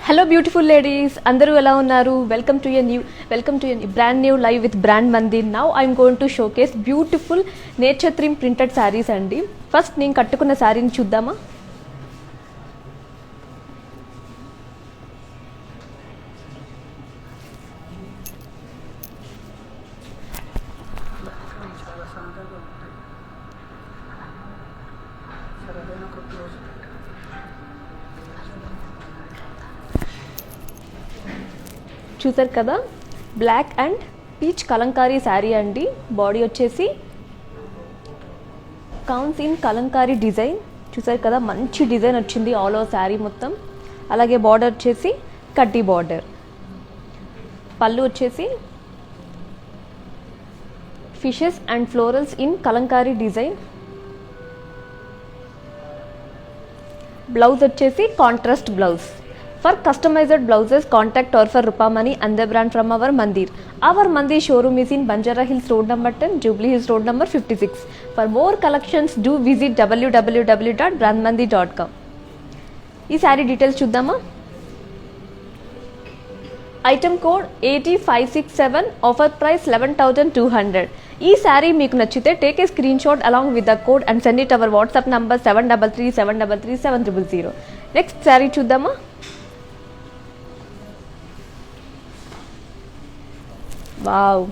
Hello beautiful ladies, andaru ela unnaru. Welcome to a brand new live with Brand Mandir. Now I am going to showcase beautiful nature theme printed sarees andi. First నేను కట్టుకున్న సారీని చూద్దామా? చూసారు కదా, black and peach kalamkari sari అండి. Body వచ్చేసి కౌన్స్ in Kalamkari design. చూసారు కదా, మంచి డిజైన్ వచ్చింది ఆల్ ఓవర్ శారీ మొత్తం. అలాగే బార్డర్ వచ్చేసి కడ్డీ బార్డర్. పళ్ళు వచ్చేసి fishes and florals in Kalamkari design. Blouse వచ్చేసి contrast blouse. For customized blouses, contact or for Rupamani and the brand from our Mandir. Our Mandir showroom is in Banjara Hills Road number 10, Jubilee Hills Road number 56. For more collections, do visit www.brandmandir.com. ఈ sari details చూద్దామా? Item code 80567, offer price 11,200. ఈ శారీ మీకు నచ్చితే take a screenshot along with the code and send it our WhatsApp number 7337337000. Next sari చూద్దామా? Wow,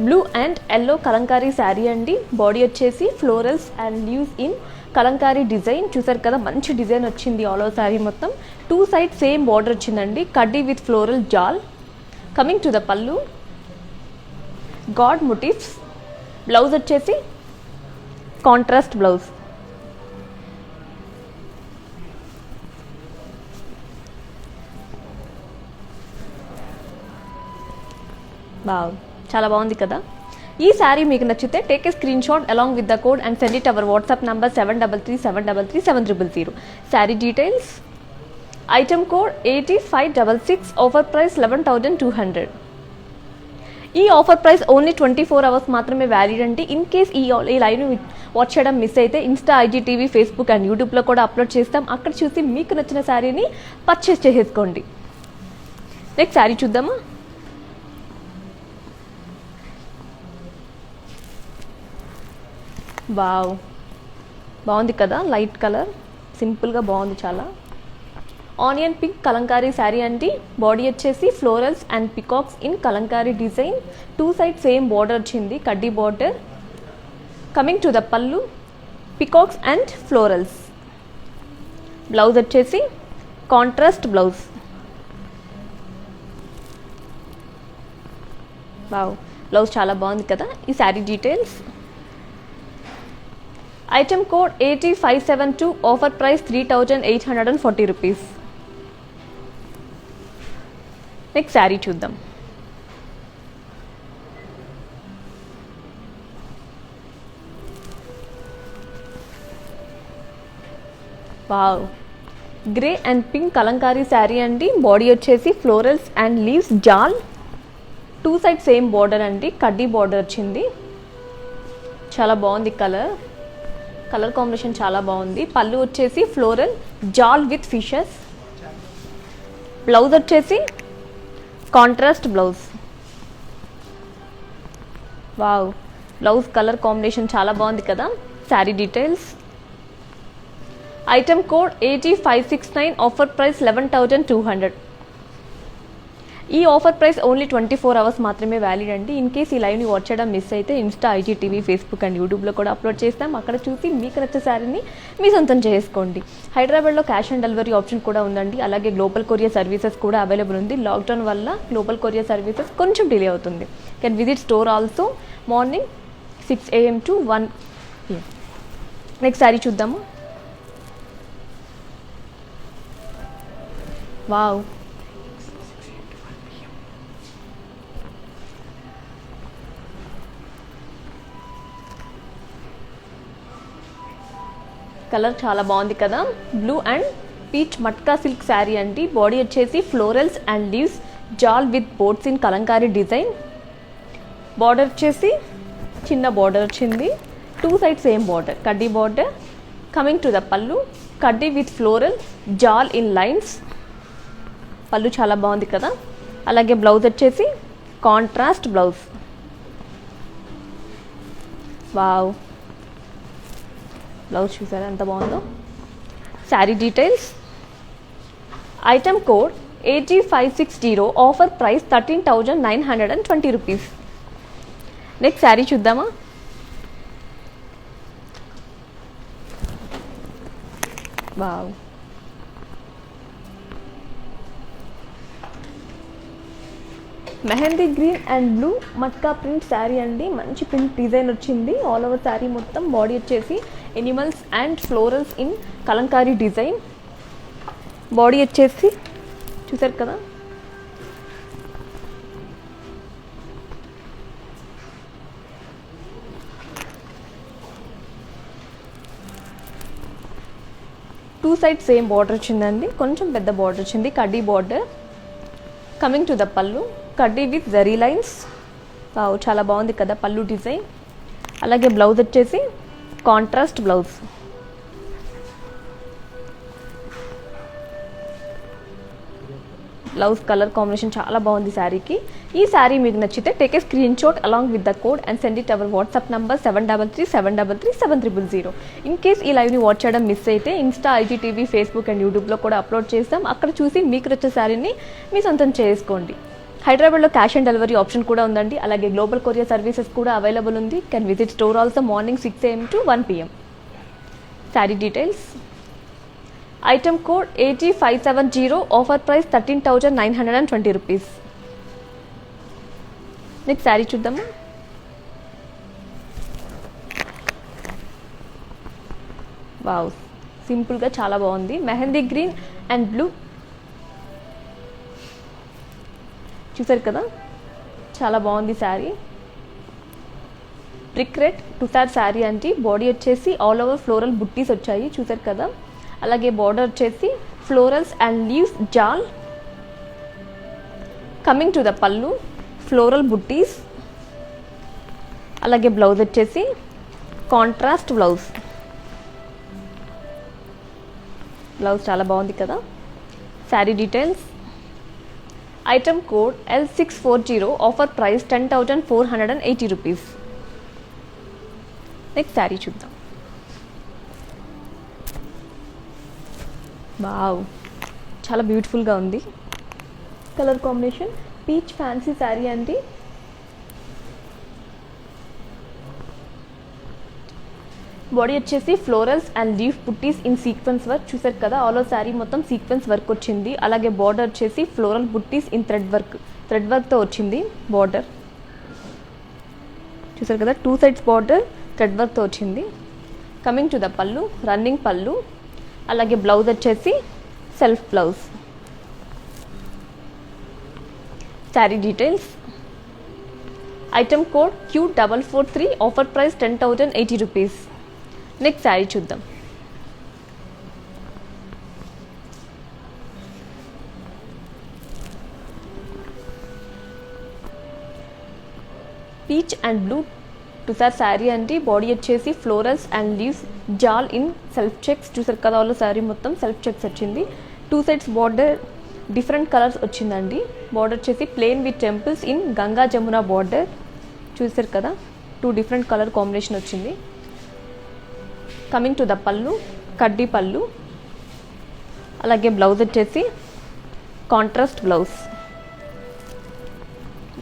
blue and yellow Kalamkari sari అండి. Body వచ్చేసి florals and leaves in Kalamkari design. చూసారు కదా, మంచి డిజైన్ వచ్చింది ఆల్ ఓవర్ శారీ మొత్తం. టూ సైడ్ సేమ్ బార్డర్ వచ్చిందండి, కడ్డీ with floral jaal. Coming to the pallu, god motifs. Blouse వచ్చేసి కాంట్రాస్ట్ బ్లౌజ్. వావ్, చాలా బాగుంది కదా. ఈ శారీ మీకు నచ్చితే take a screenshot along with the code and send it our WhatsApp number 7337337000. Sari details, item code 8566, offer price 11,200. ఈ ఆఫర్ ప్రైస్ ఓన్లీ 24 అవర్స్ మాత్రమే valid అండి. ఇన్ కేస్ ఈ లైవ్ వాచ్ చేయడం మిస్ అయితే ఇన్స్టా, ఐజీటీవీ, ఫేస్బుక్ అండ్ యూట్యూబ్లో కూడా upload చేస్తాం. అక్కడ చూసి మీకు నచ్చిన శారీని పర్చేస్ చేసేసుకోండి. నెక్స్ట్ శారీ చూద్దామా? వావ్, బాగుంది కదా, లైట్ కలర్, సింపుల్గా బాగుంది చాలా. ఆనియన్ పింక్ కలంకారీ శారీ అండి. బాడీ వచ్చేసి florals and peacocks in Kalamkari design. Two side same border వచ్చింది, కడ్డీ border. Coming to the pallu, peacocks and florals. Blouse వచ్చేసి కాంట్రాస్ట్ బ్లౌజ్. వావ్, బ్లౌజ్ చాలా బాగుంది కదా. ఈ sari details, item code 8572, offer price 3,840 rupees. Next sari చూద్దాం. Wow, grey and pink Kalamkari sari అండి. Body వచ్చేసి florals and leaves jaal. Two side same border అండి, కడ్డీ బార్డర్ వచ్చింది. చాలా బాగుంది కలర్ కాంబినేషన్ చాలా బాగుంది. పళ్ళు వచ్చేసి floral jaal with fishes. Blouse వచ్చేసి contrast blouse. Wow, blouse colour combination చాలా బాగుంది కదా. Sari details, item code 80569, offer price 11,200. ఈ ఆఫర్ ప్రైస్ ఓన్లీ 24 అవర్స్ మాత్రమే వ్యాలిడ్ అండి. ఇన్ కేస్ ఈ లైవ్ని వాచ్ చేయడం మిస్ అయితే ఇన్స్టా, ఐజీటీవీ, ఫేస్బుక్ అండ్ యూట్యూబ్లో కూడా అప్లోడ్ చేస్తాం. అక్కడ చూసి మీకు నచ్చే శారీని మీ సొంతం చేసుకోండి. హైదరాబాద్లో క్యాష్ ఆన్ డెలివరీ ఆప్షన్ కూడా ఉందండి. అలాగే గ్లోబల్ కొరియర్ సర్వీసెస్ కూడా అవైలబుల్ ఉంది. లాక్డౌన్ వల్ల గ్లోబల్ కొరియర్ సర్వీసెస్ కొంచెం డిలే అవుతుంది. Can visit store also morning 6 AM to 1 PM. Next sari చూద్దాము. వావ్, కలర్ చాలా బాగుంది కదా. Blue and peach matka silk sari అండి. బాడీ వచ్చేసి florals and leaves jaal with birds in Kalamkari design. Border వచ్చేసి చిన్న బార్డర్ వచ్చింది, టూ సైడ్ సేమ్ బార్డర్, కడ్డీ border. Coming to the pallu, కడ్డీ with floral jaal in lines. పళ్ళు చాలా బాగుంది కదా. అలాగే బ్లౌజ్ వచ్చేసి కాంట్రాస్ట్ బ్లౌజ్. వావ్, బ్లౌజ్ చూసారా ఎంత బాగుందో. Sari details, item code AG560, offer price 13,920 rupees. Next sari చూద్దామా. Wow, mehndi green and blue matka print sari అండి. మంచి ప్రింట్ డిజైన్ వచ్చింది. ఆల్ ఓవర్ శారీ మొత్తం. బాడీ వచ్చేసి animals and florals in Kalamkari design. Body వచ్చేసి చూసారు కదా. టూ సైడ్ సేమ్ బార్డర్ వచ్చిందండి. కొంచెం పెద్ద బార్డర్ వచ్చింది, కడ్డీ border. Coming to the pallu, కడ్డీ విత్ జరీ లైన్స్. చాలా బాగుంది కదా పళ్ళు డిజైన్. అలాగే బ్లౌజ్ వచ్చేసి contrast blouse. Blouse colour combination చాలా బాగుంది శారీకి. ఈ శారీ మీకు నచ్చితే take a screenshot along with the code and send it our WhatsApp number 7337337000. In case ఈ లైవ్ని వాచ్ చేయడం మిస్ అయితే ఇన్స్టా, IGTV, ఫేస్బుక్ అండ్ యూట్యూబ్లో కూడా అప్లోడ్ చేస్తాం. అక్కడ చూసి మీకు నచ్చే శారీని మీ సొంతం చేసుకోండి. హైదరాబాద్లో క్యాష్ ఆన్ డెలివరీ ఆప్షన్ కూడా ఉందండి. అలాగే గ్లోబల్ కొరియర్ సర్వీసెస్ కూడా అవైలబుల్ ఉంది. Can visit store also morning 6 AM to 1 PM. Sari details, item code AG570, offer price 13,920 rupees. Next sari చూద్దామా. వావ్, సింపుల్గా చాలా బాగుంది. మెహందీ గ్రీన్ అండ్ బ్లూ చూసారు కదా, చాలా బాగుంది శారీ. బ్రిక్ రెడ్ టుసార్ శారీ అండి. బాడీ వచ్చేసి ఆల్ ఓవర్ ఫ్లోరల్ బుట్టీస్ వచ్చాయి చూసారు కదా. అలాగే బార్డర్ వచ్చేసి florals and leaves jaal. Coming to the pallu, floral buttis. అలాగే బ్లౌజ్ వచ్చేసి కాంట్రాస్ట్ బ్లౌజ్. బ్లౌజ్ చాలా బాగుంది కదా. Sari details, item code L640, offer price 10,480 rupees. Next sari చూద్దాం. వావ్, చాలా బ్యూటిఫుల్గా ఉంది. Colour combination peach fancy sari అండి. బాడీ వచ్చేసి florals and leaf buttis in sequence work చూసారు కదా. ఆల్ ఓవర్ శారీ మొత్తం సీక్వెన్స్ వర్క్ వచ్చింది. అలాగే బార్డర్ వచ్చేసి ఫ్లోరల్ బుట్టీస్ ఇన్ థ్రెడ్ వర్క్తో వచ్చింది బార్డర్ చూసారు కదా. టూ సైడ్స్ బార్డర్ థ్రెడ్ వర్క్తో వచ్చింది. Coming to the pallu, running pallu. అలాగే బ్లౌజ్ వచ్చేసి self blouse. Sari details, item code Q443, offer price 10,080 rupees. Next sari చూద్దాం. Peach and blue tussar sari అండి. బాడీ వచ్చేసి florals and leaves jaal in self checks చూసారు కదా. వాళ్ళు శారీ మొత్తం సెల్ఫ్ చెక్స్ వచ్చింది. Two sides border different colours వచ్చిందండి. బార్డర్ వచ్చేసి plain with temples in Ganga Jamuna border చూసారు కదా. టూ డిఫరెంట్ కలర్ కాంబినేషన్ వచ్చింది. కమింగ్ టు ద పళ్ళు, కడ్డీ పళ్ళు. అలాగే బ్లౌజ్ వచ్చేసి కాంట్రాస్ట్ బ్లౌజ్.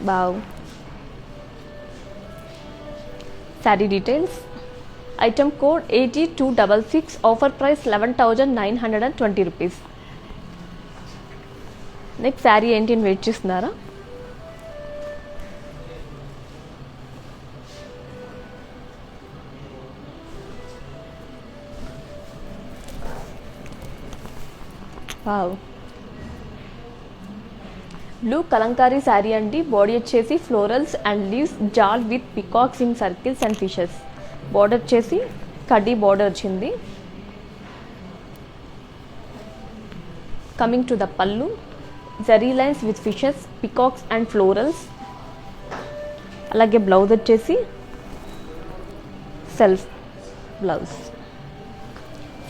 బావ్. Sari details, item code AG266, offer price 11,920 rupees. Next sari ఏంటి అని వెయిట్ చేస్తున్నారా? వావ్, బ్లూ కలంకారీ శారీ అండి. బాడీ వచ్చేసి florals and leaves jaal with peacocks in circles and fishes. Border వచ్చేసి కడ్డీ బార్డర్ వచ్చింది. Coming to the pallu, zari lines with fishes, peacocks and florals. అలాగే blouse వచ్చేసి self blouse.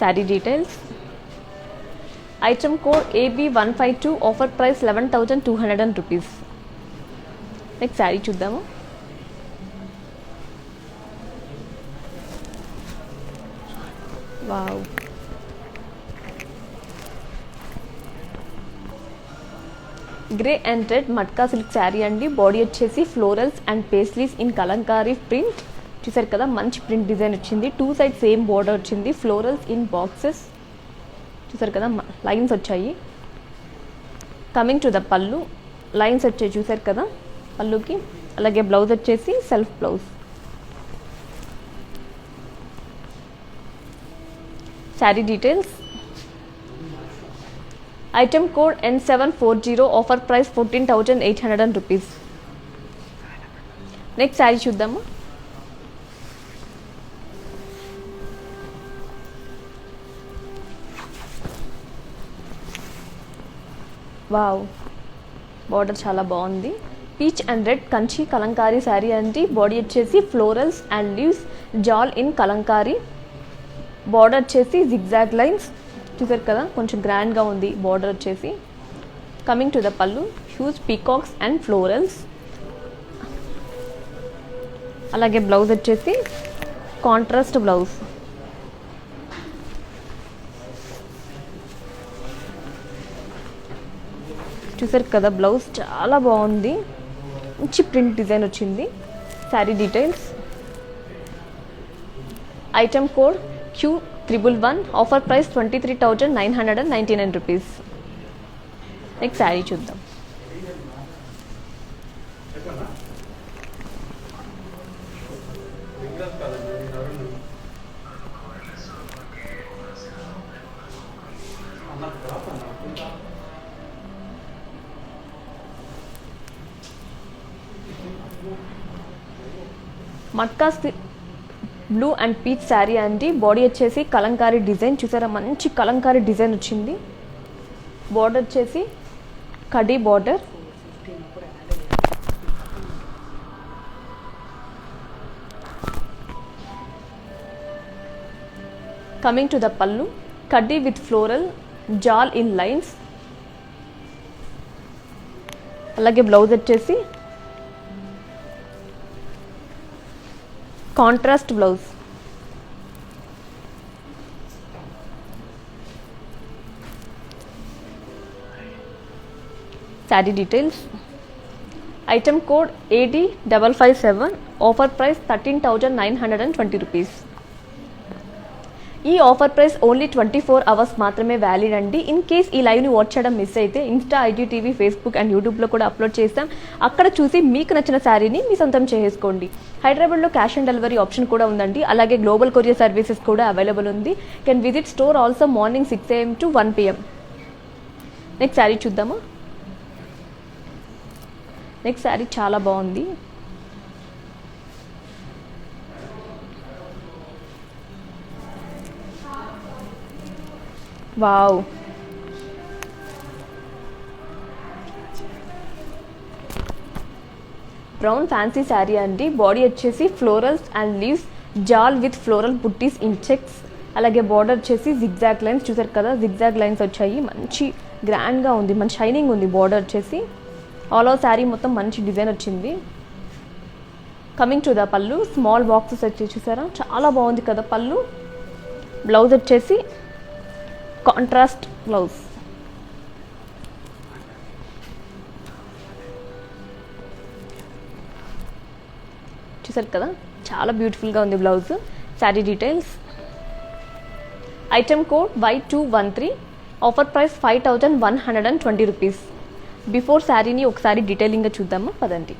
Sari details. Item code AB152, offer price 11,200 rupees. Next sari చూద్దాము. Wow, grey and red matka silk sari అండి. Body వచ్చేసి florals and paisleys in Kalamkari print. చూసారు కదా, మంచి print design వచ్చింది. 2 side same border వచ్చింది. Florals in boxes. చూసారు కదా, లైన్స్ వచ్చాయి. Coming to the pallu, lines వచ్చాయి చూసారు కదా పళ్ళుకి. అలాగే బ్లౌజ్ వచ్చేసి self blouse. Sari details. Item code N740, offer price 14,800 rupees. Next sari చూద్దాము. వావ్, బార్డర్ చాలా బాగుంది. Peach and red Kanchi Kalamkari sari అండి. బాడీ వచ్చేసి florals and leaves jaal in Kalamkari. Border వచ్చేసి జిగ్జాగ్ లైన్స్. చూసారు కదా, కొంచెం గ్రాండ్గా ఉంది బార్డర్ వచ్చేసి. Coming to the pallu, huge peacocks and florals. అలాగే బ్లౌజ్ వచ్చేసి కాంట్రాస్ట్ బ్లౌజ్. చూసారు కదా, బ్లౌజ్ చాలా బాగుంది. మంచి ప్రింట్ డిజైన్ వచ్చింది. Sari details. Item code Q111, offer price 23,999 rupees. Next sari చూద్దాం. Matka blue and peach sari అండి. బాడీ వచ్చేసి కలంకారీ డిజైన్. చూసారా, మంచి కలంకారీ డిజైన్ వచ్చింది. బార్డర్ వచ్చేసి khadi border. Coming to the pallu, కడ్డీ with floral jaal in lines. అలాగే బ్లౌజ్ వచ్చేసి contrast blouse. Sari details. Item code AD557, offer price 13,920 rupees. ఈ ఆఫర్ ప్రైస్ ఓన్లీ 24 అవర్స్ మాత్రమే వ్యాలిడ్ అండి. ఇన్ కేస్ ఈ లైవ్ని వాచ్ చేయడం మిస్ అయితే ఇన్స్టా, IGTV, ఫేస్బుక్ అండ్ యూట్యూబ్లో కూడా అప్లోడ్ చేస్తాం. అక్కడ చూసి మీకు నచ్చిన శారీని మీ సొంతం చేసుకోండి. హైదరాబాద్లో క్యాష్ ఆన్ డెలివరీ ఆప్షన్ కూడా ఉందండి. అలాగే గ్లోబల్ కొరియర్ సర్వీసెస్ కూడా అవైలబుల్ ఉంది. Can visit store also morning 6 AM to 1 PM. Next sari చూద్దామా. నెక్స్ట్ శారీ చాలా బాగుంది. వావ్, బ్రౌన్ ఫ్యాన్సీ శారీ అండి. బాడీ వచ్చేసి florals and leaves jaal with floral buttis in checks. అలాగే బార్డర్ వచ్చేసి జిగ్జాగ్ లైన్స్. చూసారు కదా, జిగ్జాగ్ లైన్స్ వచ్చాయి. మంచి గ్రాండ్గా ఉంది, మంచి షైనింగ్ ఉంది. బార్డర్ వచ్చేసి ఆల్ ఓవర్ శారీ మొత్తం మంచి డిజైన్ వచ్చింది. కమింగ్ టు ద పళ్ళు, స్మాల్ బాక్సెస్ వచ్చి చూసారా, చాలా బాగుంది కదా పళ్ళు. బ్లౌజ్ వచ్చేసి కాంట్రాస్ట్ బ్లౌజ్. చూసారు కదా, చాలా బ్యూటిఫుల్గా ఉంది blouse. Sari details. Item code Y213, offer price 5,120 rupees. Before శారీని ఒకసారి డీటెయిలింగ్గా చూద్దామా, పదండి.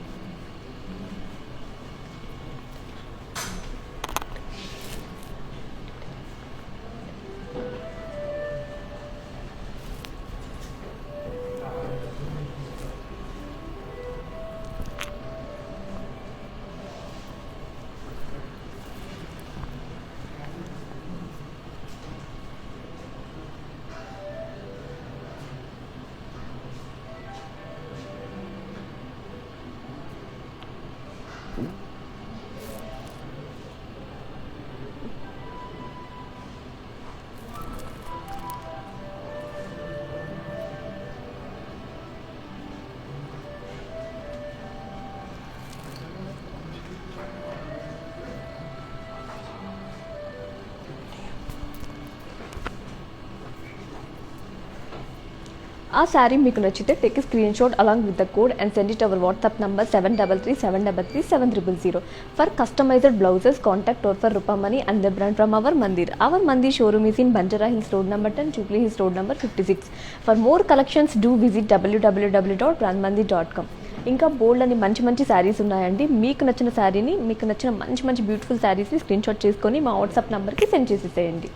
ఆ శారీ మీకు నచ్చితే take a screenshot along with the code and send it our WhatsApp number 7337337030. For customized blouses contact or for Rupa Money and the brand from our Mandir. Our Mandir showroom is in Banjara Hills Road number 10, Jubilee Hills Road number 56. For more collections do visit www.brandmandir.com. ఇంకా బోల్డ్ అని మంచి మంచి శారీస్ ఉన్నాయండి. మీకు నచ్చిన శారీని, మీకు నచ్చిన మంచి మంచి బ్యూటిఫుల్ శారీస్ని స్క్రీన్ షాట్ చేసుకొని మా వాట్సాప్ నెంబర్కి సెండ్ చేసేసేయండి.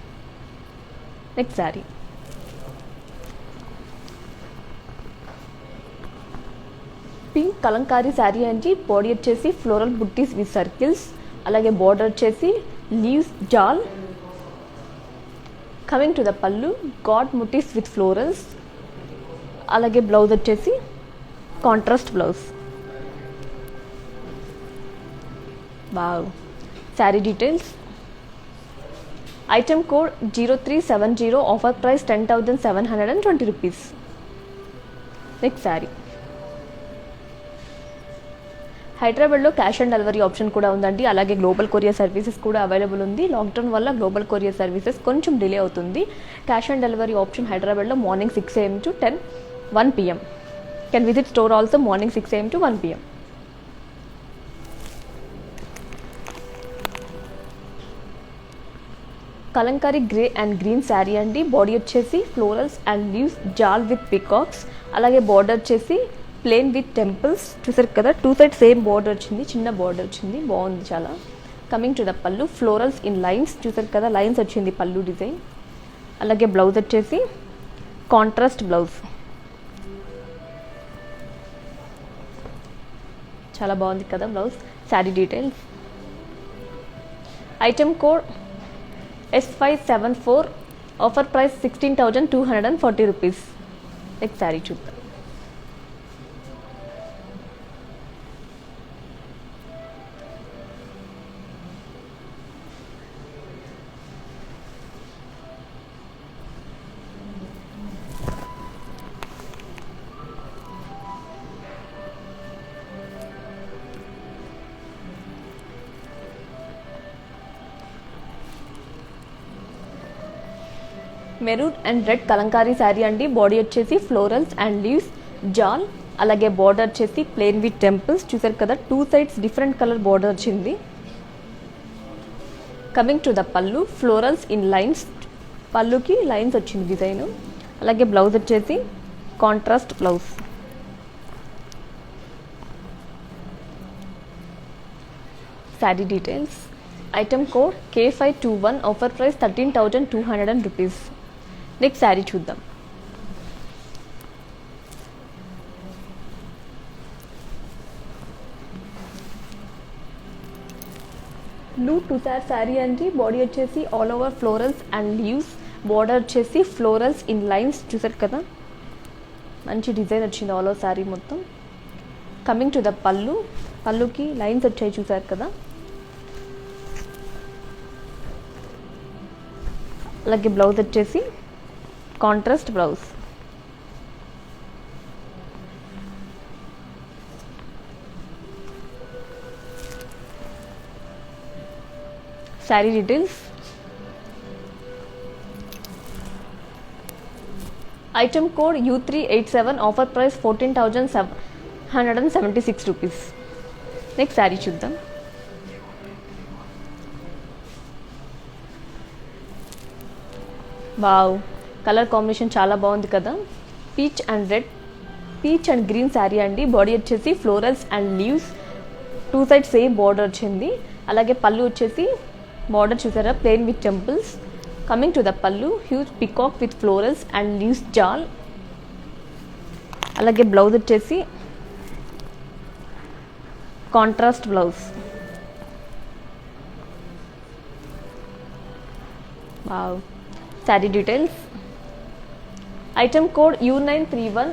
నెక్స్ట్ శారీ పింక్ కలంకారీ శారీ అండి. బాడీ వచ్చేసి ఫ్లోరల్ బుట్టీస్ విత్ సర్కిల్స్, అలాగే బార్డర్ వచ్చేసి leaves jaal. Coming to the pallu God ముటీస్ with florals, అలాగే బ్లౌజ్ వచ్చేసి contrast blouse. Wow. Sari details. Item code 0370, offer price 10,720 rupees. Next sari హైదరాబాద్లో క్యాష్ ఆన్ డెలివరీ ఆప్షన్ కూడా ఉందండి. అలాగే గ్లోబల్ కొరియర్ సర్వీసెస్ కూడా అవైలబుల్ ఉంది. లాక్డౌన్ వల్ల గ్లోబల్ కొరియర్ సర్వీసెస్ కొంచెం డిలే అవుతుంది. క్యాష్ ఆన్ డెలివరీ ఆప్షన్ హైదరాబాద్లో morning 6 AM to 1 PM. Can visit store also morning 6 AM to 1 PM. Kalamkari grey and green sari అండి. బాడీ వచ్చేసి florals and leaves jaal with peacocks, అలాగే border వచ్చేసి plain with temples. చూసారు కదా, 2 sides same border వచ్చింది, చిన్న border వచ్చింది, బాగుంది చాలా. Coming to the pallu florals in lines. చూసారు కదా, లైన్స్ వచ్చింది పళ్ళు డిజైన్. అలాగే బ్లౌజ్ వచ్చేసి కాంట్రాస్ట్ బ్లౌజ్. చాలా బాగుంది కదా blouse. Sari details. Item code S574, offer price 16,240 rupees. Next sari చూద్దాం. Maroon and red Kalamkari sari అండి. బాడీ వచ్చేసి ఫ్లోరల్స్ అండ్ లీవ్స్ జాల్, అలాగే బార్డర్ వచ్చేసి ప్లెయిన్ విత్ టెంపుల్స్. చూసారు కదా, 2 sides డిఫరెంట్ కలర్ బార్డర్ వచ్చింది. Coming to the pallu florals in lines. పళ్ళుకి లైన్స్ వచ్చింది డిజైన్. అలాగే బ్లౌజ్ వచ్చేసి contrast blouse. Sari details. Item code K521, offer price 13,200 rupees. Next sari చూద్దాం. బ్లూ టుసార్ శారీ అండి. బాడీ వచ్చేసి all over florals and leaves, border వచ్చేసి florals in lines. చూసారు కదా, మంచి డిజైన్ వచ్చింది ఆల్ ఓవర్ శారీ మొత్తం. కమింగ్ టు ద పళ్ళు, పళ్ళుకి లైన్స్ వచ్చాయి చూసారు కదా. అలాగే బ్లౌజ్ వచ్చేసి contrast blouse. Sari details. Item code U387, offer price 14,776 rupees. Next sari చూద్దాం. వావ్, కలర్ కాంబినేషన్ చాలా బాగుంది కదా. పీచ్ అండ్ గ్రీన్ శారీ అండి. బాడీ వచ్చేసి florals and leaves, 2 sides same border వచ్చింది. అలాగే పళ్ళు వచ్చేసి బార్డర్ చూసారా, plain with temples. Coming to the pallu huge peacock with florals and leaves jaal. అలాగే బ్లౌజ్ వచ్చేసి contrast blouse. Wow. Sari details. Item code U931,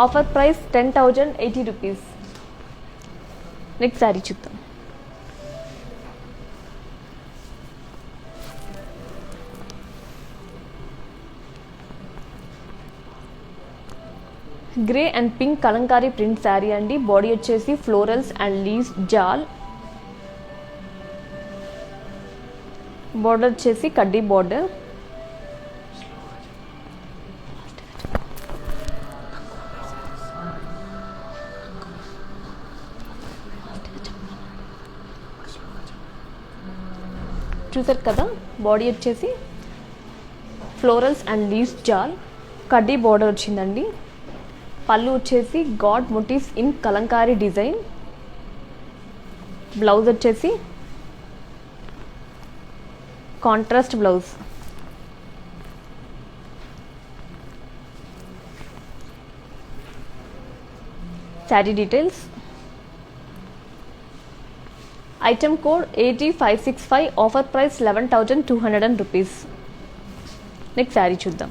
offer price 10,080 rupees. Next sari చూద్దాం. Grey and pink Kalamkari print sari అండి. Body వచ్చేసి florals and leaves jaal, border వచ్చేసి కడ్డీ border. చూసారు కదా, body వచ్చేసి ఫ్లోరల్స్ అండ్ లీవ్స్ జాల్, కడ్డీ బార్డర్ వచ్చిందండి. పళ్ళు వచ్చేసి god motifs in Kalamkari design. Blouse వచ్చేసి contrast blouse. Sari details. Item code AT565, offer price 11,200 rupees. Next sari చూద్దాం.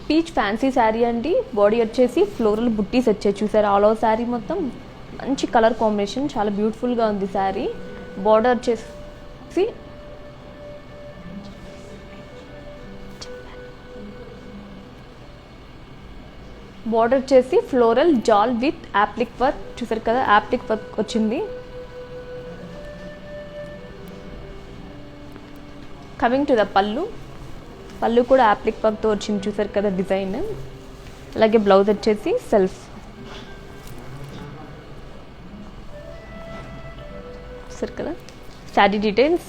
పీచ్ ఫ్యాన్సీ శారీ అండి. బాడీ వచ్చేసి ఫ్లోరల్ బుట్టీస్ వచ్చాయి చూసారు. ఆల్ ఓవర్ శారీ మొత్తం మంచి కలర్ కాంబినేషన్, చాలా బ్యూటిఫుల్గా ఉంది శారీ. బార్డర్ వచ్చేసి floral jaal with appliqué work చూసారు కదా, యాప్లిక్ వర్క్ వచ్చింది. కమింగ్ టు ద పళ్ళు కూడా యాప్లిక్ వర్క్తో వచ్చింది చూసారు కదా డిజైన్. అలాగే బ్లౌజ్ వచ్చేసి సెల్ఫ్. చూసారు కదా. Sari details.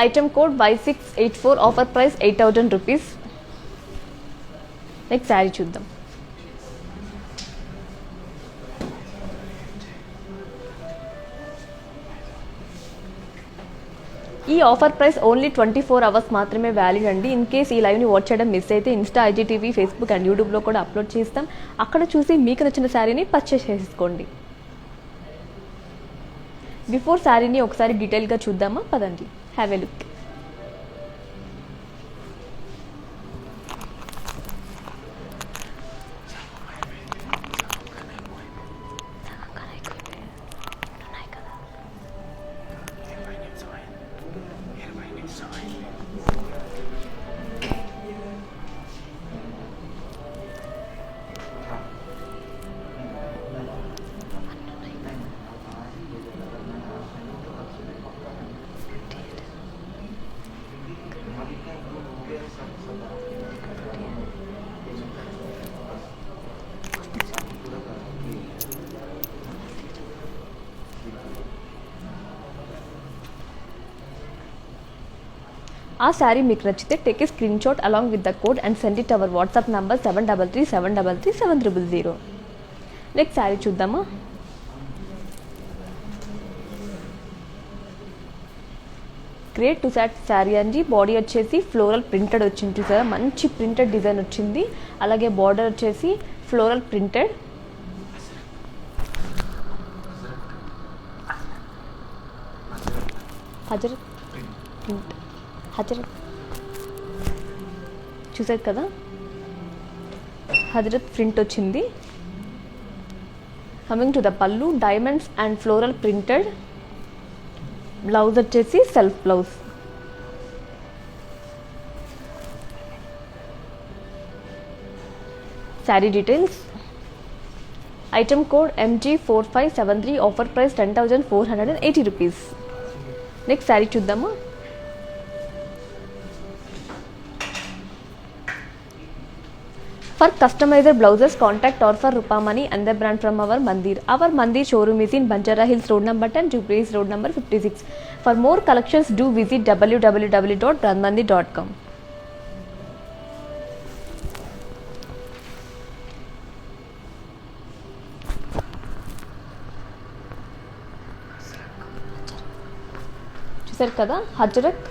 Item code Y684, offer price 8,000 rupees. Next sari చూద్దాం. ఈ ఆఫర్ ప్రైస్ ఓన్లీ 24 అవర్స్ మాత్రమే వ్యాలిడ్ అండి. ఇన్ కేస్ ఈ లైవ్ని వాచ్ చేయడం మిస్ అయితే ఇన్స్టా, IGTV, ఫేస్బుక్ అండ్ యూట్యూబ్లో కూడా అప్లోడ్ చేస్తాం. అక్కడ చూసి మీకు నచ్చిన శారీని పర్చేస్ చేసుకోండి. బిఫోర్ శారీని ఒకసారి డీటెయిల్గా చూద్దామా, పదండి. Have a look. ఆ శారీ మీకు నచ్చితే take a screenshot along with the code and send it our WhatsApp number 7337337000. Next sari చూద్దామా. గ్రేట్ టు సాట్ శారీ అండి. బాడీ వచ్చేసి ఫ్లోరల్ ప్రింటెడ్ వచ్చింది చూసారా, మంచి ప్రింటెడ్ డిజైన్ వచ్చింది. అలాగే బార్డర్ వచ్చేసి ఫ్లోరల్ ప్రింటెడ్. హజరత్ చూసారు కదా, హజరత్ ప్రింట్ వచ్చింది. Coming to the pallu, diamonds and floral printed. Blouse వచ్చేసి self blouse. Sari details. Item code MG4573, offer price 10,480 rupees. Next sari చూద్దామా. For customized blouses, contact or for Rupamani and the brand from our Mandir. Our Mandir showroom is in Banjara Hills Road number 10, Jubilee Road number 56. For more collections, do visit www.brandmandir.com. చూసారు కదా, Hazrat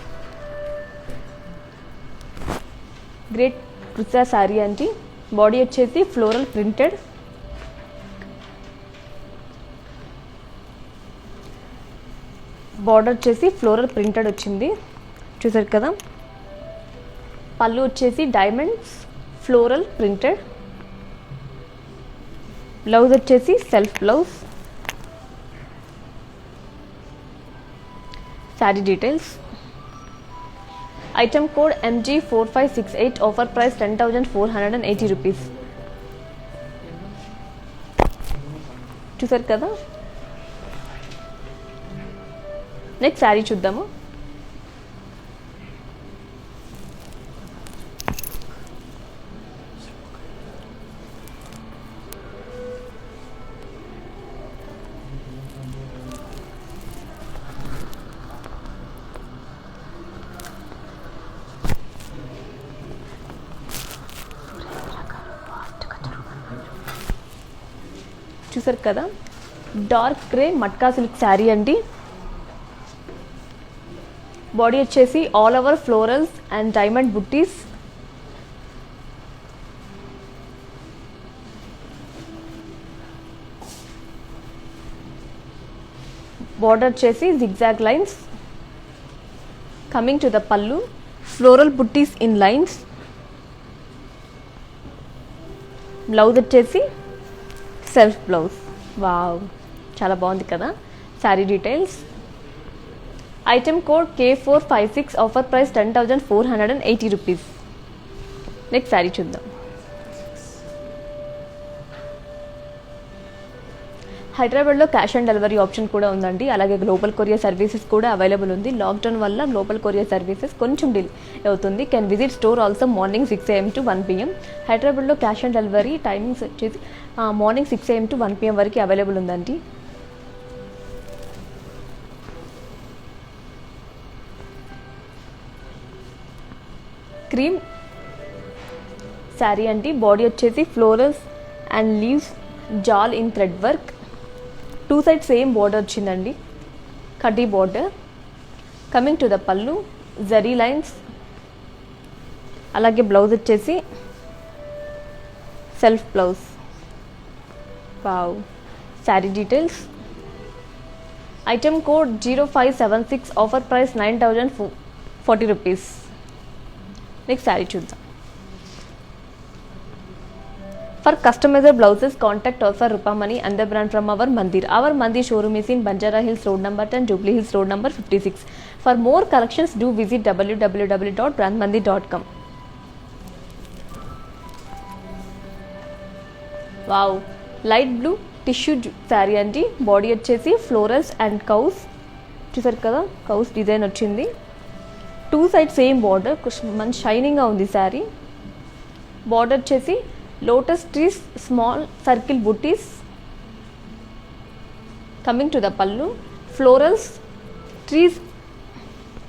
great kurta sari అండి. Body వచ్చేసి floral printed. Border వచ్చేసి floral printed వచ్చింది చూసారు కదా. పళ్ళు వచ్చేసి diamonds floral printed. Blouse వచ్చేసి self blouse. Sari details. Item code MG4568, offer price 10,480 rupees. చూసారు కదా, నెక్స్ట్ శారీ చూద్దాము. చూసారు కదా, dark grey matka silk sari అండి. బాడీ వచ్చేసి all over florals and diamond buttis. Border వచ్చేసి zigzag lines. Coming to the pallu, floral buttis in lines. Blouse వచ్చేసి సెల్ఫ్ బ్లౌజ్. వావ్, చాలా బాగుంది కదా. Sari details, item code K456, offer price 10,480 rupees. Next sari చూద్దాం. హైదరాబాద్లో క్యాష్ ఆన్ డెలివరీ ఆప్షన్ కూడా ఉందండి. అలాగే గ్లోబల్ కొరియర్ సర్వీసెస్ కూడా అవైలబుల్ ఉంది. లాక్డౌన్ వల్ల గ్లోబల్ కొరియర్ సర్వీసెస్ కొంచెం డిలే అవుతుంది. Can visit store also morning 6 AM to 1 PM. హైదరాబాద్లో క్యాష్ ఆన్ డెలివరీ టైమింగ్స్ వచ్చేసి మార్నింగ్ 6 AM to 1 PM వరకు అవైలబుల్ ఉందండి. క్రీమ్ శారీ అండి. బాడీ వచ్చేసి florals and leaves jaal in thread work. 2 sides same border వచ్చిందండి, కడ్డీ బార్డర్. కమింగ్ టు ద పల్లు, zari lines. అలాగే బ్లౌజ్ వచ్చేసి self blouse. Wow, sari details, item code 0576, offer price 9,040 rupees. Next sari చూద్దాం. For customized blouses, contact us for Rupamani and the brand from our Mandir. Our Mandir showroom is in Banjara Hills Road number 10, Jubilee Hills Road number 56. For more collections, do visit www.brandmandir.com. Wow, light blue tissue saree అండి. Body వచ్చేసి florals and cows. చూసారు కదా, cows design వచ్చింది. 2 sides same border, మంచి షైనింగ్గా ఉంది sari. Border వచ్చేసి lotus trees small circle buttis. Coming to the pallu, florals trees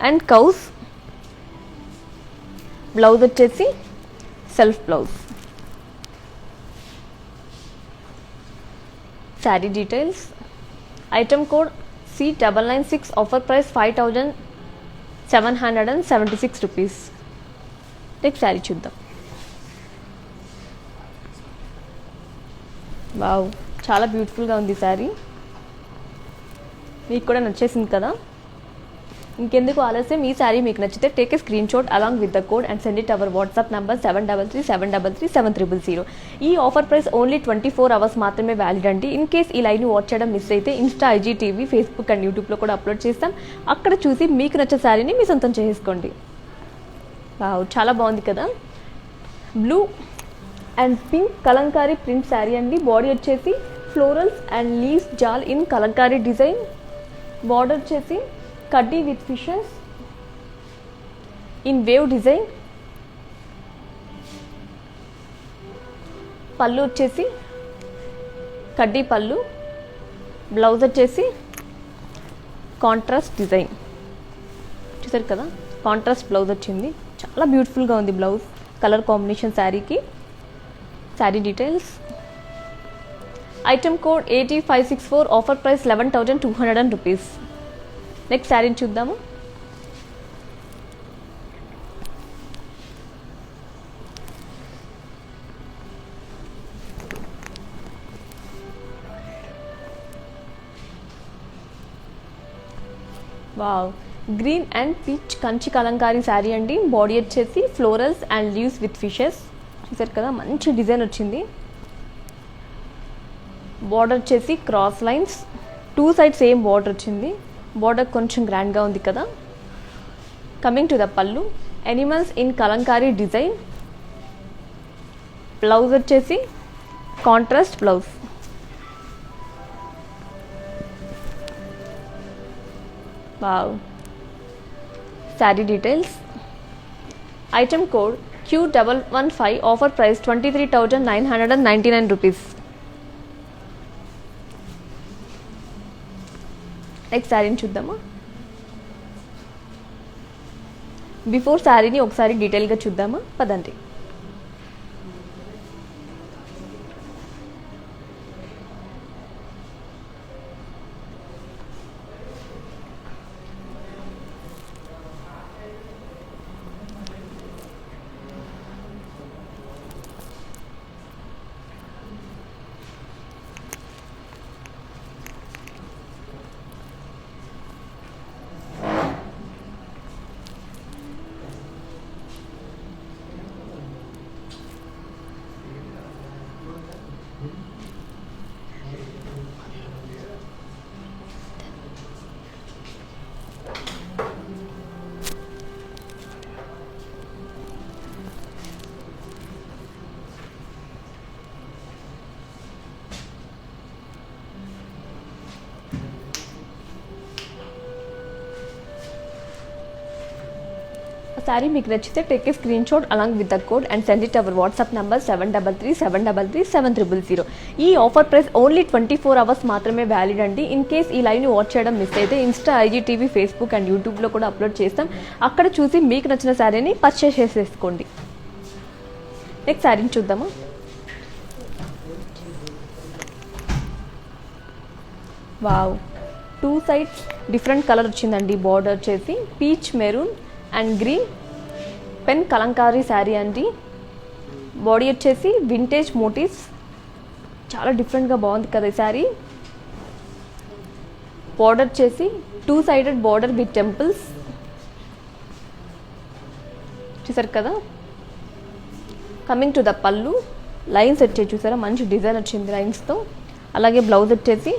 and cows. Blouse వచ్చేసి self blouse. Sari details, item code C996, offer price 5,776 rupees. Next sari చూద్దాం. Wow, చాలా బ్యూటిఫుల్గా ఉంది శారీ. మీకు కూడా నచ్చేసింది కదా. ఇంకెందుకు ఆలస్యం, ఈ శారీ మీకు నచ్చితే take a screenshot along with the code and send it our WhatsApp number 7337337300. ఈ ఆఫర్ ప్రైస్ ఓన్లీ 24 hours మాత్రమే వ్యాలిడ్ అండి. ఇన్ కేస్ ఈ లైవ్ని వాచ్ చేయడం మిస్ అయితే ఇన్స్టా, IGTV, ఫేస్బుక్ అండ్ యూట్యూబ్లో కూడా అప్లోడ్ చేస్తాం. అక్కడ చూసి మీకు నచ్చే శారీని మీ సొంతం చేసుకోండి. వావ్, చాలా బాగుంది కదా. Blue and pink Kalamkari print sari అండి. బాడీ వచ్చేసి florals and leaves jaal in Kalamkari design. Border వచ్చేసి కడ్డీ with fishes in wave design. Pallu వచ్చేసి కడ్డీ పళ్ళు. బ్లౌజ్ వచ్చేసి కాంట్రాస్ట్ డిజైన్. చూసారు కదా, కాంట్రాస్ట్ బ్లౌజ్ వచ్చింది. చాలా బ్యూటిఫుల్గా ఉంది బ్లౌజ్, కలర్ కాంబినేషన్ శారీకి. Sari details, item code 8564, offer price 11,200 rupees. Next శారీని చూద్దాము. Wow, green and peach Kanchi Kalamkari sari అండి. బాడీ వచ్చేసి florals and leaves with fishes. చూసారు కదా, మంచి డిజైన్ వచ్చింది. బార్డర్ వచ్చేసి cross lines. 2 sides same border వచ్చింది. బార్డర్ కొంచెం గ్రాండ్గా ఉంది కదా. Coming to the pallu, animals in Kalamkari design. Blouse వచ్చేసి contrast blouse. Wow. Sari details. Item code Q115, offer price 23,999 rupees. Next శారీని చూద్దామా. బిఫోర్ శారీని ఒకసారి డీటెయిల్గా చూద్దామా, పదండి. శారీ మీకు నచ్చితే take a screenshot along with the code and send it our WhatsApp number 7337337300. ఈ ఆఫర్ ప్రైస్ ఓన్లీ 24 అవర్స్ మాత్రమే వ్యాలిడ్ అండి. ఇన్ కేస్ ఈ లైవ్ని వాచ్ చేయడం మిస్ అయితే ఇన్స్టా, IGTV, ఫేస్బుక్ అండ్ యూట్యూబ్లో కూడా అప్లోడ్ చేస్తాం. అక్కడ చూసి మీకు నచ్చిన శారీని పర్చేస్ చేసేసుకోండి. నెక్స్ట్ శారీని చూద్దామా. వావ్, 2 సైడ్స్ డిఫరెంట్ కలర్ వచ్చిందండి. బార్డర్ వచ్చేసి peach, maroon and green pen Kalamkari sari అండి. బాడీ వచ్చేసి వింటేజ్ మోటివ్స్, చాలా డిఫరెంట్గా బాగుంది కదా ఈ శారీ. బార్డర్ వచ్చేసి 2 సైడెడ్ బార్డర్ విత్ టెంపుల్స్, చూసారు కదా. Coming to the pallu, lines వచ్చేసి చూసారా, మంచి డిజైన్ వచ్చింది లైన్స్తో. అలాగే బ్లౌజ్ వచ్చేసి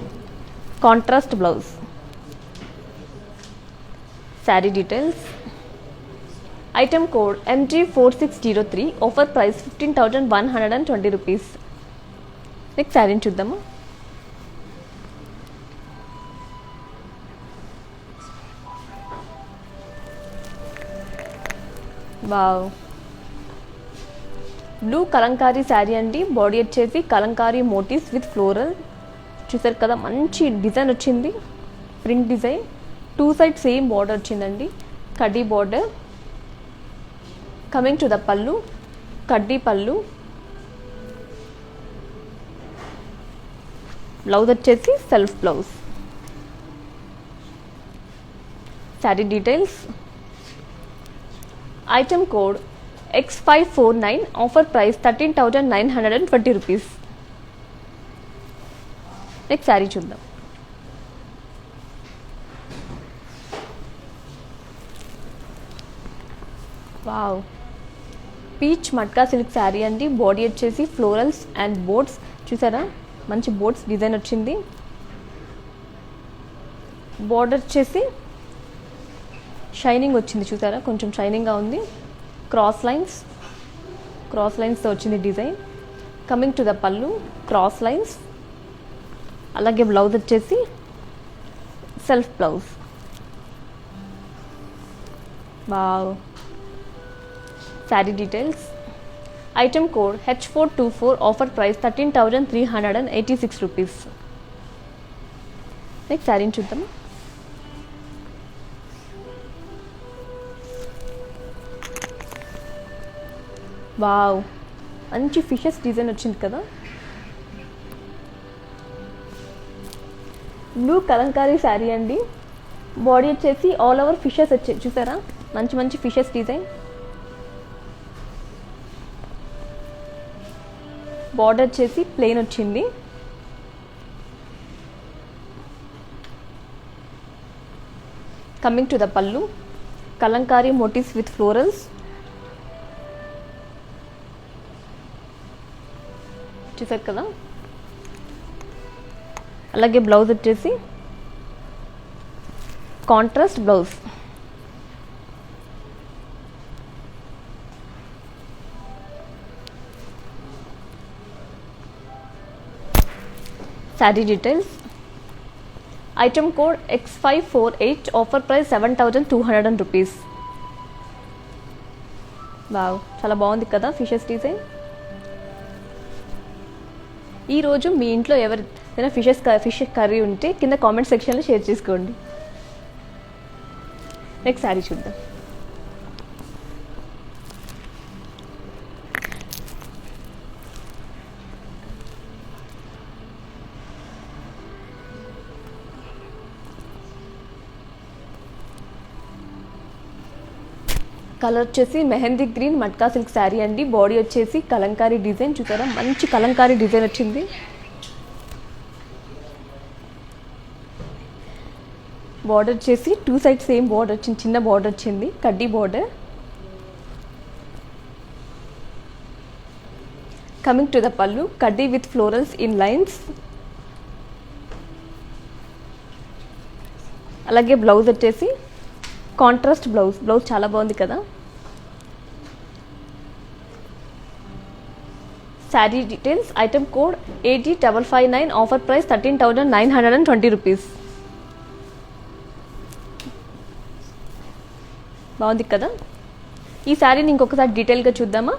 contrast blouse. Sari details. Item code MG4603, offer price 15,120 rupees. Next శారీని చూద్దాము. వావ్, బ్లూ కలంకారీ శారీ అండి. బాడీ వచ్చేసి కలంకారీ మోటివ్స్ విత్ ఫ్లోరల్, చూసారు కదా, మంచి డిజైన్ వచ్చింది, print design. 2 side same border వచ్చిందండి, కడ్డీ border. Coming to the pallu, కడ్డీ పళ్ళు. బ్లౌజ్ వచ్చేసి self blouse. Sari details. Item code X549, offer price 13,920 rupees. Next sari చూద్దాం. Wow, peach matka silk sari అండి. బాడీ వచ్చేసి ఫ్లోరల్స్ అండ్ బోట్స్, చూసారా, మంచి బోట్స్ డిజైన్ వచ్చింది. బార్డర్ వచ్చేసి షైనింగ్ వచ్చింది, చూసారా, కొంచెం షైనింగ్గా ఉంది. క్రాస్ లైన్స్తో వచ్చింది design. Coming to the pallu, cross lines. అలాగే బ్లౌజ్ వచ్చేసి self blouse. Wow. Sari details. Item code H424, offer price 13,386 rupees. Next శారీని చూద్దాం. వావ్, మంచి ఫిషెస్ డిజైన్ వచ్చింది కదా. బ్లూ కలంకారీ శారీ అండి. బాడీ వచ్చేసి ఆల్ ఓవర్ ఫిషెస్ వచ్చాయి, చూసారా, మంచి మంచి ఫిషెస్ డిజైన్. బార్డర్ వచ్చేసి ప్లెయిన్ వచ్చింది. కమింగ్ టు ద పళ్ళు, కలంకారీ మోటివ్స్ విత్ ఫ్లోరల్స్, చూసారు కదా. అలాగే బ్లౌజ్ వచ్చేసి contrast blouse. Sari details. Item code X548, offer price 7,200 rupees. Wow, చాలా బాగుంది కదా ఫిషెస్ డిజైన్. ఈరోజు మీ ఇంట్లో ఎవరైనా ఫిష్ కర్రీ ఉంటే కింద కామెంట్ సెక్షన్లో షేర్ చేసుకోండి. నెక్స్ట్ శారీ చూద్దాం. కలర్ వచ్చేసి మెహందీ గ్రీన్ మట్కా సిల్క్ శారీ అండి. బాడీ వచ్చేసి కలంకారీ డిజైన్, చూసారా మంచి కలంకారీ డిజైన్ వచ్చింది. బార్డర్ వచ్చేసి 2 సైడ్ సేమ్ బార్డర్ వచ్చింది, చిన్న బార్డర్ వచ్చింది, కడ్డీ border. Coming to the pallu, కడ్డీ విత్ ఫ్లోరల్స్ ఇన్ లైన్స్. అలాగే బ్లౌజ్ వచ్చేసి కాంట్రాస్ట్ బ్లౌజ్ చాలా బాగుంది కదా. Sari details, item code AD559, offer price 13,920 rupees. బాగుంది కదా. ఈ శారీని ఇంకొకసారి డీటెయిల్గా చూద్దామా.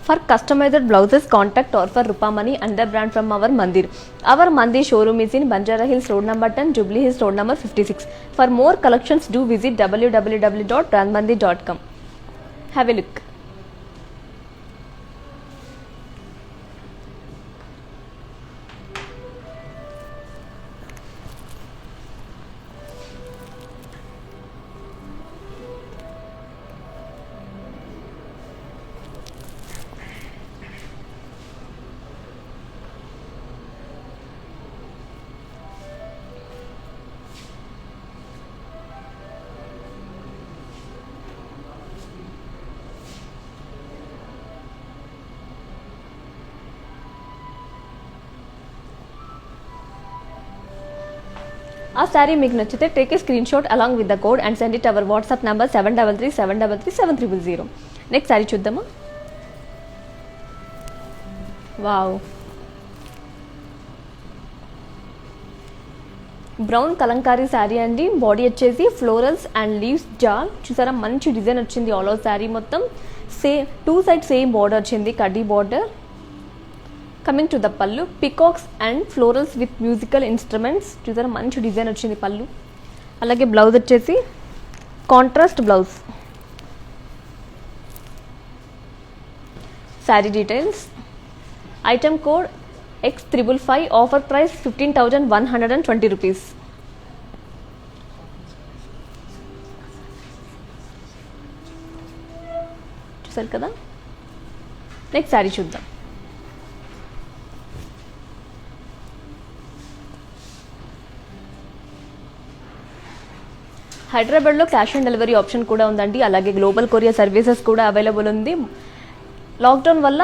For customized blouses, contact Orfar Rupamani under brand from our Mandir. Our Mandir showroom is in Banjara Hills Road number 10, Jubilee Hills Road number 56. For more collections, do visit www.brandmandir.com. Have a look. ఆ శారీ మీకు నచ్చితే take a screenshot along with the code and send it our WhatsApp number 7337337300. Next sari చూద్దామా. Wow, brown Kalamkari sari అండి. Body వచ్చేసి florals and leaves జాల్, చూసారా మంచి design వచ్చింది. ఆల్ ఓవర్ శారీ మొత్తం సేమ్ 2 సైడ్ సేమ్ బార్డర్ వచ్చింది, కడ్డీ border. Coming to the pallu, peacocks and florals with musical instruments, చూసారా మంచి డిజైన్ వచ్చింది పళ్ళు. అలాగే బ్లౌజ్ వచ్చేసి contrast blouse. Sari details, item code X555, offer price 15,120 rupees. చూసారు కదా. నెక్స్ట్ శారీ చూద్దాం. హైదరాబాద్లో క్యాష్ ఆన్ డెలివరీ ఆప్షన్ కూడా ఉందండి. అలాగే గ్లోబల్ కొరియర్ సర్వీసెస్ కూడా అవైలబుల్ ఉంది. లాక్డౌన్ వల్ల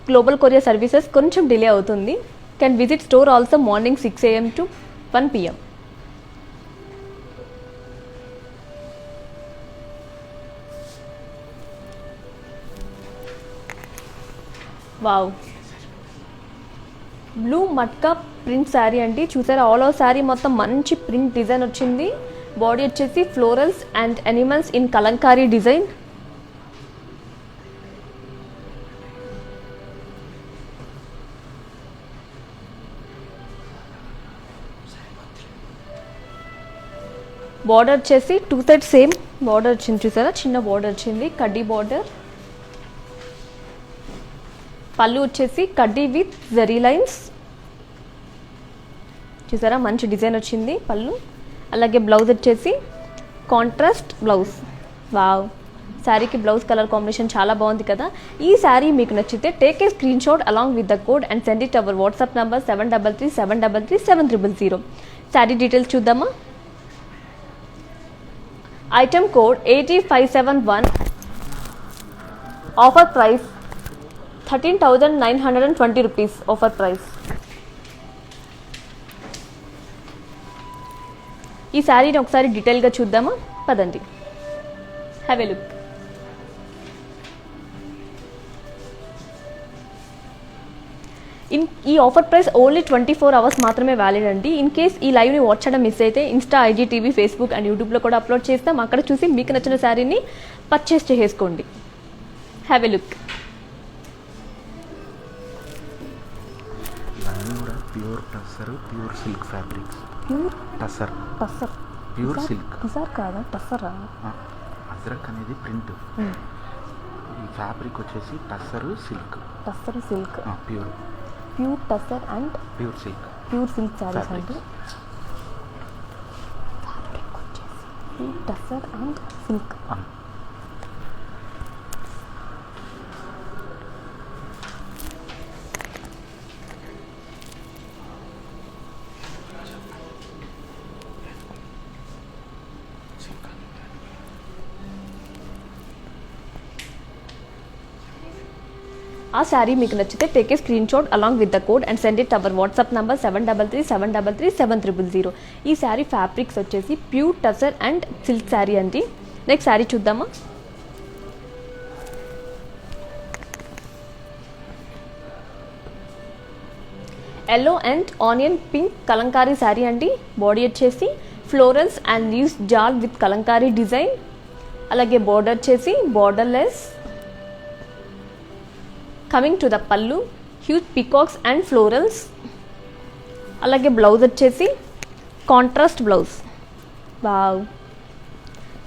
గ్లోబల్ కొరియర్ సర్వీసెస్ కొంచెం డిలే అవుతుంది. Can visit store also morning 6 AM to 1 PM. Wow, blue matka print sari అండి. చూసారా ఆల్ ఓవర్ శారీ మొత్తం మంచి ప్రింట్ డిజైన్ వచ్చింది. బాడీ వచ్చేసి florals and animals in Kalamkari design. Border వచ్చేసి 2 సైడ్ సేమ్ బార్డర్ వచ్చింది, చూసారా చిన్న బార్డర్ వచ్చింది, కడ్డీ బార్డర్. పళ్ళు వచ్చేసి కడ్డీ విత్ జరీ లైన్స్, చూసారా మంచి డిజైన్ వచ్చింది పళ్ళు. అలాగే బ్లౌజ్ వచ్చేసి కాంట్రాస్ట్ బ్లౌజ్. వావ్, శారీకి బ్లౌజ్ కలర్ కాంబినేషన్ చాలా బాగుంది కదా. ఈ శారీ మీకు నచ్చితే take a screenshot along with the code and send it our WhatsApp number 7337337000. Sari details చూద్దామా. Item code 80571, offer price 13,920 rupees offer price. ఈ శారీని ఒకసారి డీటెయిల్గా చూద్దామా, పదండి. Have a look. ఈ ఆఫర్ ప్రైస్ ఓన్లీ 24 అవర్స్ మాత్రమే వ్యాలిడ్ అండి. ఇన్ కేస్ ఈ లైవ్ని వాచ్ చేయడం మిస్ అయితే ఇన్స్టా, ఐజీటీవీ, ఫేస్బుక్ అండ్ యూట్యూబ్లో కూడా అప్లోడ్ చేస్తాం. అక్కడ చూసి మీకు నచ్చిన శారీని పర్చేస్ చేసుకోండి. Have a look. Pure tussar, pure silk fabrics. Tussar pure silk. కాదా టస్సరా? అజ్రక్ అనేది ప్రింట్. ఈ ఫ్యాబ్రిక్ వచ్చేసి tussar silk. Pure tussar and pure silk sarees అండి. Tussar and silk. ఆ శారీ మీకు నచ్చితే take a screenshot along with the code and send it our WhatsApp number 7337337300. ఈ శారీ ఫ్యాబ్రిక్స్ వచ్చేసి pure tussar and silk sari అండి. నెక్స్ట్ శారీ చూద్దామా. Yellow and onion pink Kalamkari sari అండి. బాడీ వచ్చేసి florals and leaves jaal with kalamkari design. అలాగే బార్డర్ వచ్చేసి borderless. Coming to the pallu, huge peacocks and florals. అలాగే blouse వచ్చేసి contrast blouse. Wow.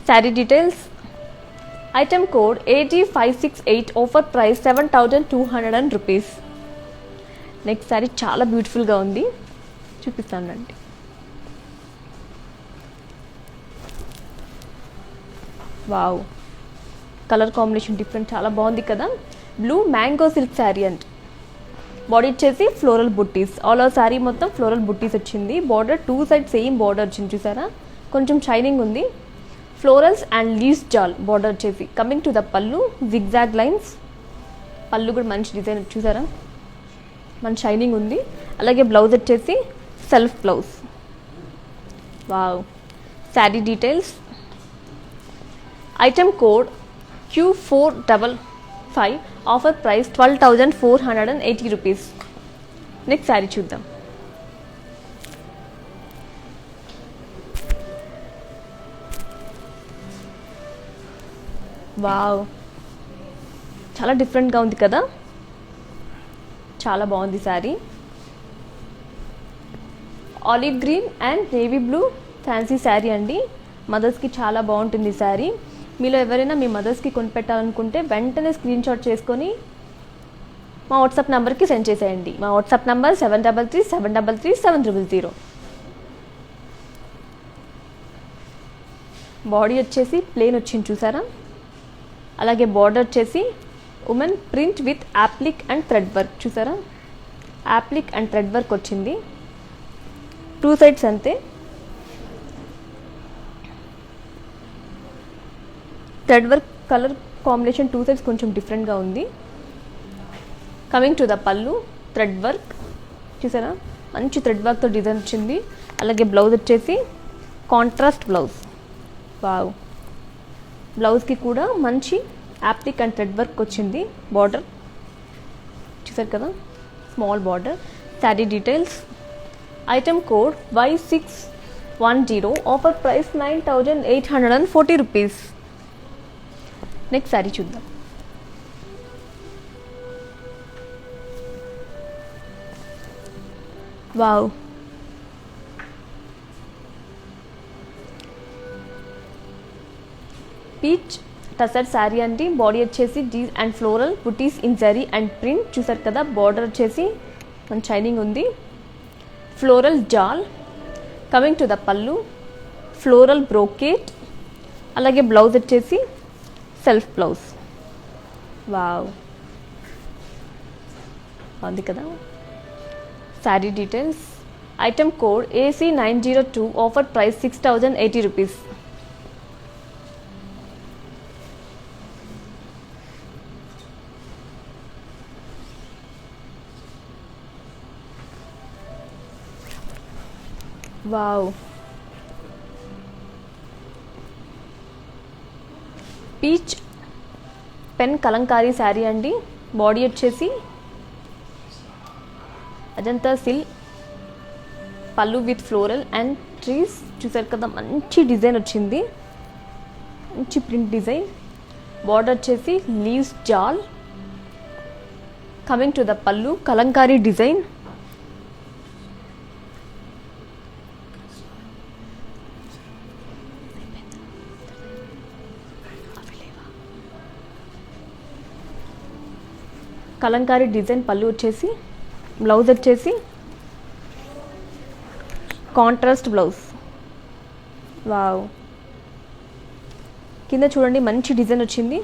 Sari details. Item code 80568, offer price 7,200 rupees. Next sari చాలా బ్యూటిఫుల్గా ఉంది, చూపిస్తానండి. వావ్, కలర్ కాంబినేషన్ డిఫరెంట్, చాలా బాగుంది కదా. Blue mango silk sari and body వచ్చేసి ఫ్లోరల్ బుట్టీస్. ఆల్ ఓవర్ శారీ మొత్తం ఫ్లోరల్ బుట్టీస్ వచ్చింది. Border two side same border వచ్చింది, చూసారా, కొంచెం షైనింగ్ ఉంది. Florals and leaves jaal border వచ్చేసి. కమింగ్ టు ద పల్లు, జిగ్జాగ్ లైన్స్. పల్లు కూడా మంచి డిజైన్, చూసారా, మంచి షైనింగ్ ఉంది. అలాగే బ్లౌజ్ వచ్చేసి self blouse. Wow. Sari details. Item code Q455, offer price 12,480 rupees. Next sari చూద్దాం. వావ్, చాలా డిఫరెంట్గా ఉంది కదా, చాలా బాగుంది sari. Olive green and navy blue fancy sari అండి. మదర్స్కి చాలా బాగుంటుంది శారీ. మీలో ఎవరైనా మీ మదర్స్కి కొనిపెట్టాలనుకుంటే వెంటనే స్క్రీన్ షాట్ చేసుకొని మా వాట్సాప్ నెంబర్కి సెండ్ చేసేయండి. మా వాట్సాప్ నెంబర్ 7337337000. బాడీ వచ్చేసి ప్లెయిన్ వచ్చింది, చూసారా. అలాగే బార్డర్ వచ్చేసి women print with appliqué and thread work, చూసారా, యాప్లిక్ అండ్ థ్రెడ్ వర్క్ వచ్చింది. టూ సైడ్స్ అంతే. Thread work colour combination two sides కొంచెం డిఫరెంట్గా ఉంది. కమింగ్ టు ద పల్లు, థ్రెడ్ వర్క్, చూసారా, మంచి థ్రెడ్ వర్క్తో డిజైన్ వచ్చింది. అలాగే బ్లౌజ్ వచ్చేసి కాంట్రాస్ట్ బ్లౌజ్. వావ్. బ్లౌజ్కి కూడా మంచి యాప్లిక్ అండ్ థ్రెడ్ వర్క్ వచ్చింది. బార్డర్ చూసారు కదా, small border. Sari details. Item code Y610, offer price 9,840 rupees. Next sari చూద్దాం. వావ్. పీచ్ టసర్ శారీ అండి. బాడీ వచ్చేసి డీస్ and floral buttis in zari and print, చూసారు కదా. బార్డర్ వచ్చేసి మంచి షైనింగ్ ఉంది. Floral jaal. Coming to the pallu, floral brocade. అలాగే బ్లౌజ్ వచ్చేసి సెల్ఫ్ బ్లౌజ్. వావ్, బాగుంది కదా. Sari details. Item code AC902, offer price 6,080 rupees. Wow, peach pen Kalamkari sari అండి. బాడీ వచ్చేసి అజంతా సిల్, పళ్ళు విత్ ఫ్లోరల్ అండ్ ట్రీస్. చూసారు కదా, మంచి డిజైన్ వచ్చింది, మంచి ప్రింట్ డిజైన్. బార్డర్ వచ్చేసి leaves jaal. Coming to the పళ్ళు, కలంకారీ డిజైన్. కలంకారీ డిజైన్ పళ్ళు వచ్చేసి, బ్లౌజ్ వచ్చేసి కాంట్రాస్ట్ బ్లౌజ్. వావ్, కింద చూడండి మంచి డిజైన్ వచ్చింది.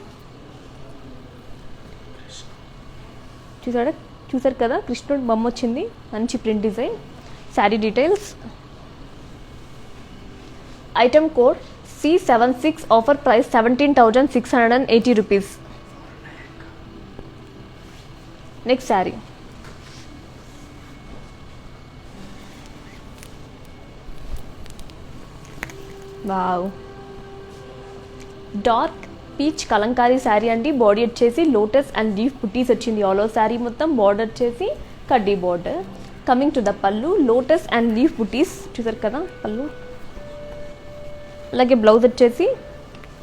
చూసారు కదా, కృష్ణుడు బొమ్మ వచ్చింది, మంచి print design. Sari details. Item code C76, offer price 17,680 rupees. Next sari. Wow, dark peach kalamkari sari అండి. బాడీ వచ్చేసి లోటస్ అండ్ లీఫ్ బుటీస్ వచ్చింది ఆల్ ఓవర్ శారీ మొత్తం. బార్డర్ వచ్చేసి కడ్డీ బార్డర్. కమింగ్ టు ద పళ్ళు, లోటస్ అండ్ లీఫ్ బుటీస్. చూసారు కదా పళ్ళు. అలాగే బ్లౌజ్ వచ్చేసి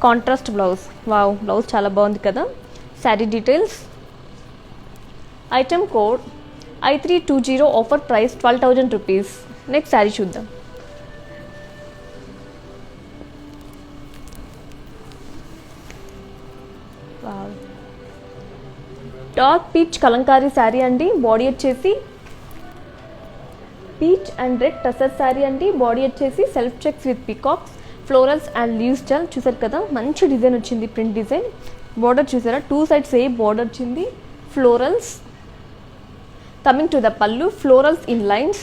కాంట్రాస్ట్ బ్లౌజ్. వావ్, బ్లౌజ్ చాలా బాగుంది కదా. Sari details. Item code I320, offer price 12,000 rupees. Next sari చూద్దాం. డార్క్ పీచ్ కలంకారీ శారీ అండి. బాడీ వచ్చేసి peach and red tussar sari అండి. బాడీ వచ్చేసి self checks with peacocks, florals and leaves Jal. చూసారు కదా, మంచి డిజైన్ వచ్చింది, ప్రింట్ డిజైన్. బార్డర్ చూసారా, 2 సైడ్స్ ఏ బార్డర్ వచ్చింది, florals. Coming to the pallu, florals in lines.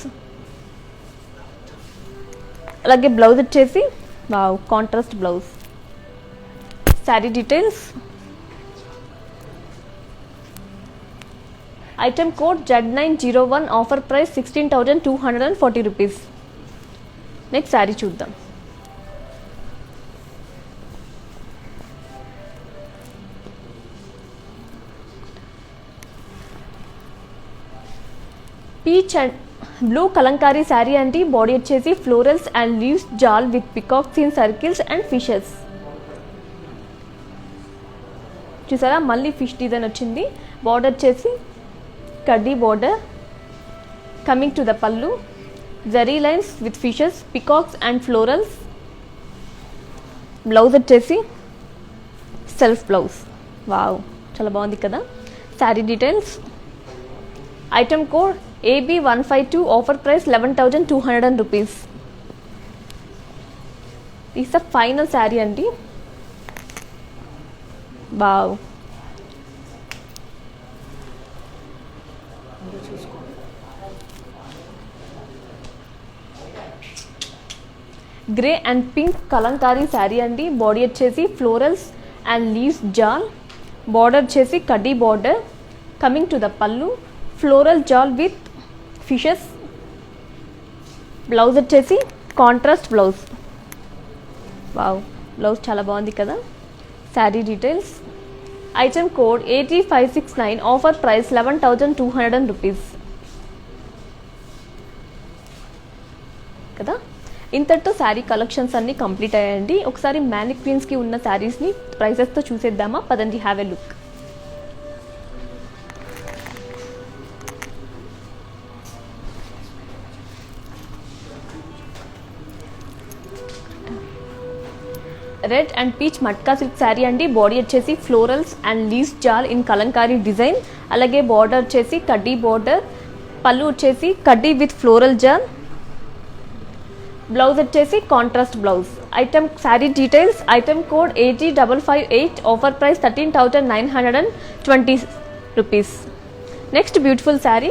అలాగే బ్లౌజ్ వచ్చేసి wow, contrast blouse. Sari details. Item code Z901, offer price 16,240 rupees. Next sari చూద్దాం. Peach and blue kalamkari sari అండి. బాడీ వచ్చేసి florals and leaves jaal with peacocks in circles and fishes. చూసారా, మళ్ళీ fish design వచ్చింది. Border వచ్చేసి కడ్డీ border. Coming to the pallu, zari lines with fishes, peacocks and florals. Blouse వచ్చేసి self blouse. Wow, చాలా బాగుంది కదా. Sari details. Item code AB152, offer price 11,200 rupees. Is the final sari అండి. Wow, grey and pink Kalamkari sari అండి. Body వచ్చేసి florals and leaves jaal. Border వచ్చేసి కడ్డీ border. Coming to the pallu, floral jaal with fishes. Blouse వచ్చేసి కాంట్రాస్ట్ బ్లౌజ్. వావ్, బ్లౌజ్ చాలా బాగుంది కదా. Sari details. Item code AT569, offer price 11,200 rupees కదా. ఇంతటితో శారీ కలెక్షన్స్ అన్నీ కంప్లీట్ అయ్యాయండి. ఒకసారి మ్యానిక్వీన్స్కి ఉన్న శారీస్ని ప్రైసెస్తో చూసేద్దామా, పదండి, have a look. Red and peach matka silk sari అండి. బాడీ వచ్చేసి florals and leaves jaal in Kalamkari design. అలాగే బార్డర్ వచ్చేసి కడ్డీ బార్డర్. పళ్ళు వచ్చేసి కడ్డీ విత్ ఫ్లోరల్ జాల్. బ్లౌజ్ వచ్చేసి contrast blouse. Item sari details. Item code AT558, offer price 13,920 rupees. Next beautiful sari.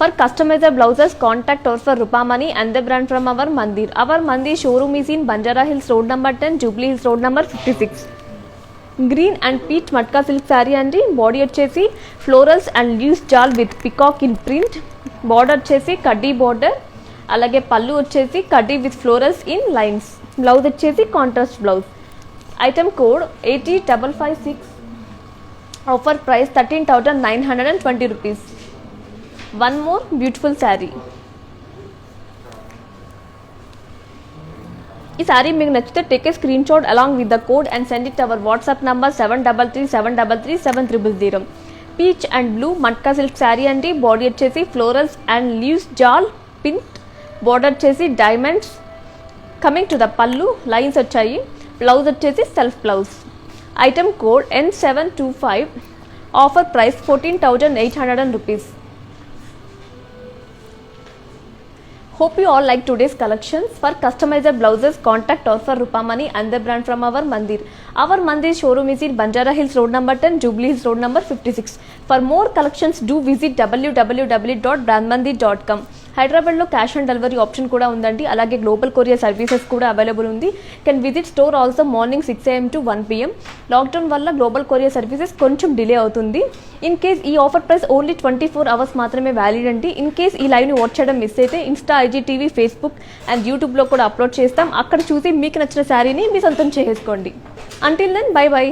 For customizer blouses, contact our for Rupamani and the brand from our Mandir. Our Mandir showroom is in Banjara Hills Road number 10, Jubilee Hills Road number 56. Green and peach matka silk sari అండి. Body వచ్చేసి florals and leaves jaal with peacock in print. Border వచ్చేసి కడ్డీ border. అలాగే పళ్ళు వచ్చేసి కడ్డీ with florals in lines. Blouse వచ్చేసి contrast blouse. Item code 80556. Offer price 13,920 rupees. One more beautiful sari. ఈ శారీ మీకు నచ్చితే take a screenshot along with the code and send it our WhatsApp number 7337337300. Peach and blue matka silk sari అండి. Body వచ్చేసి florals and leaves jaal pink. Border వచ్చేసి diamonds. Coming to the pallu lines వచ్చాయి. Blouse వచ్చేసి self blouse. Item code N725. Offer price 14,800 rupees. Hope you all like today's collections. For customized blouses, contact or for Rupamani and the brand from our Mandir. Our Mandir showroom is in Banjara Hills Road number 10, Jubilee Hills Road number 56. For more collections, do visit www.brandmandir.com. హైదరాబాద్లో cash on delivery option కూడా ఉందండి. అలాగే global courier services కూడా available ఉంది. Can visit store also morning 6 AM to 1 PM. Lockdown వల్ల global courier services కొంచెం delay అవుతుంది. In case ఈ ఆఫర్ ప్రైస్ ఓన్లీ 24 అవర్స్ మాత్రమే వ్యాలిడ్ అండి. ఇన్ కేస్ ఈ లైవ్ని వాచ్ చేయడం మిస్ అయితే ఇన్స్టా, IGTV, ఫేస్బుక్ అండ్ యూట్యూబ్లో కూడా అప్లోడ్ చేస్తాం. అక్కడ చూసి మీకు నచ్చిన శారీని మీ సొంతం చేసుకోండి. Until then bye by.